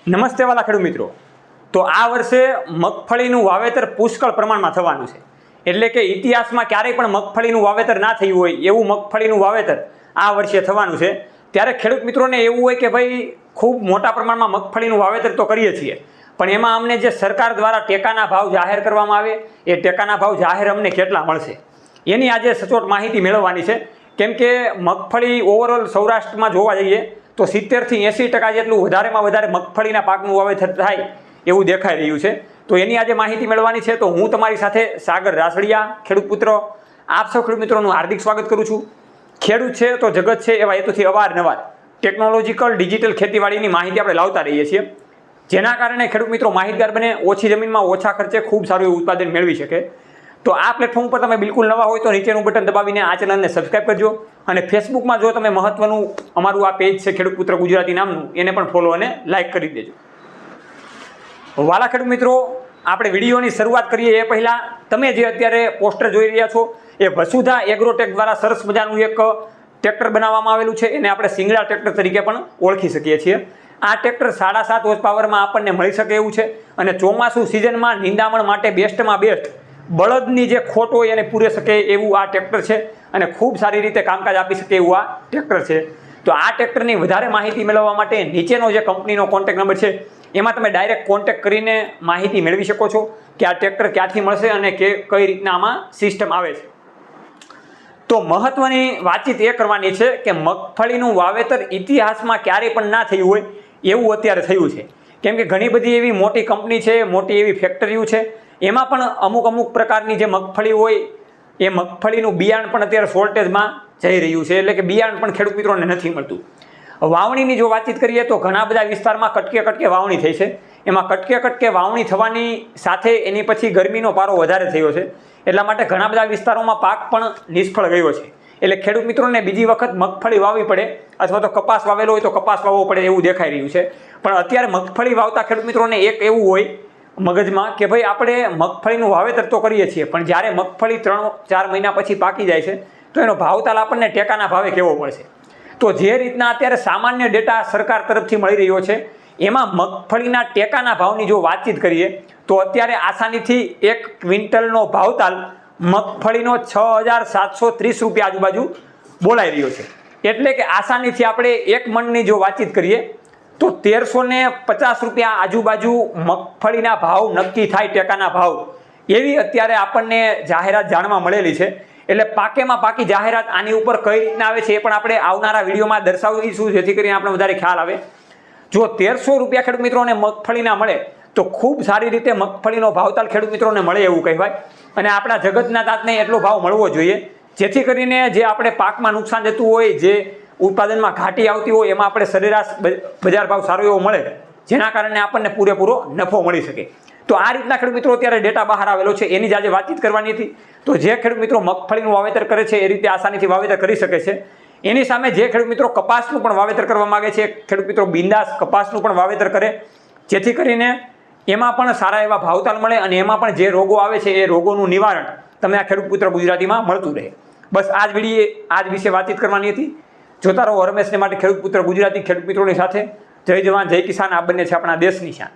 નમસ્તે વાલા ખેડૂત મિત્રો, તો આ વર્ષે મગફળીનું વાવેતર પુષ્કળ પ્રમાણમાં થવાનું છે. એટલે કે ઇતિહાસમાં ક્યારેય પણ મગફળીનું વાવેતર ના થયું હોય એવું મગફળીનું વાવેતર આ વર્ષે થવાનું છે. ત્યારે ખેડૂત મિત્રોને એવું હોય કે ભાઈ ખૂબ મોટા પ્રમાણમાં મગફળીનું વાવેતર તો કરીએ છીએ, પણ એમાં અમને જે સરકાર દ્વારા ટેકાના ભાવ જાહેર કરવામાં આવે એ ટેકાના ભાવ જાહેર અમને કેટલા મળશે એની આજે સચોટ માહિતી મેળવવાની છે. કેમ કે મગફળી ઓવરઓલ સૌરાષ્ટ્રમાં જોવા જઈએ તો 70 થી 80% જેટલું વધારેમાં વધારે મગફળીના પાકનું વાવેતર થાય એવું દેખાઈ રહ્યું છે. તો એની આજે માહિતી મેળવવાની છે. તો હું તમારી સાથે સાગર રાસડિયા, ખેડૂત પુત્ર, આપ સૌ ખેડૂત મિત્રોનું હાર્દિક સ્વાગત કરું છું. ખેડૂત છે તો જગત છે એવા હેતુથી અવારનવાર ટેકનોલોજીકલ ડિજિટલ ખેતીવાડીની માહિતી આપણે લાવતા રહીએ છીએ, જેના કારણે ખેડૂત મિત્રો માહિતગાર બને, ઓછી જમીનમાં ઓછા ખર્ચે ખૂબ સારું એવું ઉત્પાદન મેળવી શકે. તો આ પ્લેટફોર્મ પર તમે બિલકુલ નવા હોય તો નીચેનું બટન દબાવીને આ ચેનલને સબસ્ક્રાઈબ કરજો. અને ફેસબુકમાં જો તમે મહત્વનું અમારું આ પેજ છે ખેડૂત પુત્ર ગુજરાતી નામનું, એને પણ ફોલો અને લાઇક કરી દેજો. વાલા ખેડૂત મિત્રો, આપણે વિડીયોની શરૂઆત કરીએ એ પહેલાં તમે જે અત્યારે પોસ્ટર જોઈ રહ્યા છો એ વસુધા એગ્રોટેક દ્વારા સરસ મજાનું એક ટ્રેક્ટર બનાવવામાં આવેલું છે. એને આપણે સિંગડા ટ્રેક્ટર તરીકે પણ ઓળખી શકીએ છીએ. આ ટ્રેક્ટર 7.5 હોર્સ પાવરમાં આપણને મળી શકે એવું છે અને ચોમાસું સિઝનમાં નિંદામણ માટે બેસ્ટમાં બેસ્ટ બળદની જે ખોટ હોય એને પૂરે શકે એવું આ ટ્રેક્ટર છે અને ખૂબ સારી રીતે કામકાજ આપી શકે એવું આ ટ્રેક્ટર છે. તો આ ટ્રેક્ટરની વધારે માહિતી મેળવવા માટે નીચેનો જે કંપનીનો કોન્ટેક્ટ નંબર છે એમાં તમે ડાયરેક્ટ કોન્ટેક્ટ કરીને માહિતી મેળવી શકો છો કે આ ટ્રેક્ટર ક્યાંથી મળશે અને કઈ રીતના આમાં સિસ્ટમ આવે છે. તો મહત્વની વાતચીત એ કરવાની છે કે મગફળીનું વાવેતર ઇતિહાસમાં ક્યારેય પણ ના થયું હોય એવું અત્યારે થયું છે. કેમ કે ઘણી બધી એવી મોટી કંપની છે, મોટી એવી ફેક્ટરીઓ છે, એમાં પણ અમુક પ્રકારની જે મગફળી હોય એ મગફળીનું બિયારણ પણ અત્યારે શોર્ટેજમાં જઈ રહ્યું છે. એટલે કે બિયારણ પણ ખેડૂત મિત્રોને નથી મળતું. વાવણીની જો વાતચીત કરીએ તો ઘણા બધા વિસ્તારમાં કટકે વાવણી થઈ છે. એમાં કટકે વાવણી થવાની સાથે એની પછી ગરમીનો પારો વધારે થયો છે, એટલા માટે ઘણા બધા વિસ્તારોમાં પાક પણ નિષ્ફળ ગયો છે. એટલે ખેડૂત મિત્રોને બીજી વખત મગફળી વાવવી પડે અથવા તો કપાસ વાવેલો હોય તો કપાસ વાવવો પડે એવું દેખાઈ રહ્યું છે. પણ અત્યારે મગફળી વાવતા ખેડૂત મિત્રોને એક એવું હોય મગજમાં કે ભાઈ આપણે મગફળીનું વાવેતર તો કરીએ છીએ, પણ જ્યારે મગફળી 3-4 મહિના પછી પાકી જાય છે તો એનો ભાવતાલ આપણને ટેકાના ભાવે કેવો મળશે. તો જે રીતના અત્યારે સામાન્ય ડેટા સરકાર તરફથી મળી રહ્યો છે એમાં મગફળીના ટેકાના ભાવની જો વાતચીત કરીએ તો અત્યારે આસાનીથી 1 ક્વિન્ટલનો ભાવતાલ મગફળીનો 6,730 રૂપિયા આજુબાજુ બોલાઈ રહ્યો છે. એટલે કે આસાનીથી આપણે 1 મણની જો વાતચીત કરીએ તો 1,350 રૂપિયા આજુબાજુ મગફળીના ભાવ નક્કી થાય, ટેકાના ભાવ, એવી અત્યારે આપણને જાહેરાત જાણવા મળેલી છે. એટલે પાકેમાં પાકી જાહેરાત આની ઉપર કઈ રીતના આવે છે એ પણ આપણે આવનારા વિડીયોમાં દર્શાવીશું, જેથી કરીને આપણે વધારે ખ્યાલ આવે. જો 1,300 રૂપિયા ખેડૂત મિત્રોને મગફળીના મળે તો ખૂબ સારી રીતે મગફળીનો ભાવતાલ ખેડૂત મિત્રોને મળે એવું કહેવાય. અને આપણા જગતના તાતને એટલો ભાવ મળવો જોઈએ જેથી કરીને જે આપણે પાકમાં નુકસાન જતું હોય, જે ઉત્પાદનમાં ઘાટી આવતી હોય, એમાં આપણે સરેરાશ બજાર ભાવ સારો એવો મળે, જેના કારણે આપણને પૂરેપૂરો નફો મળી શકે. તો આ રીતના ખેડૂત મિત્રો અત્યારે ડેટા બહાર આવેલો છે, એની જ આજે વાતચીત કરવાની હતી. તો જે ખેડૂત મિત્રો મગફળીનું વાવેતર કરે છે એ રીતે આસાનીથી વાવેતર કરી શકે છે. એની સામે જે ખેડૂત મિત્રો કપાસનું પણ વાવેતર કરવા માગે છે, ખેડૂત મિત્રો બિંદાસ કપાસનું પણ વાવેતર કરે, જેથી કરીને એમાં પણ સારા એવા ભાવતાલ મળે અને એમાં પણ જે રોગો આવે છે એ રોગોનું નિવારણ તમને આ ખેડૂત પુત્ર ગુજરાતીમાં મળતું રહે. બસ આ જ વિશે વાતચીત કરવાની હતી. જોતા રહો હરમેશને માટે ખેડૂત પુત્ર ગુજરાતી, ખેડૂત મિત્રોની સાથે. જય જવાન જય કિસાન, આ બંને છે આપણા દેશની શાન.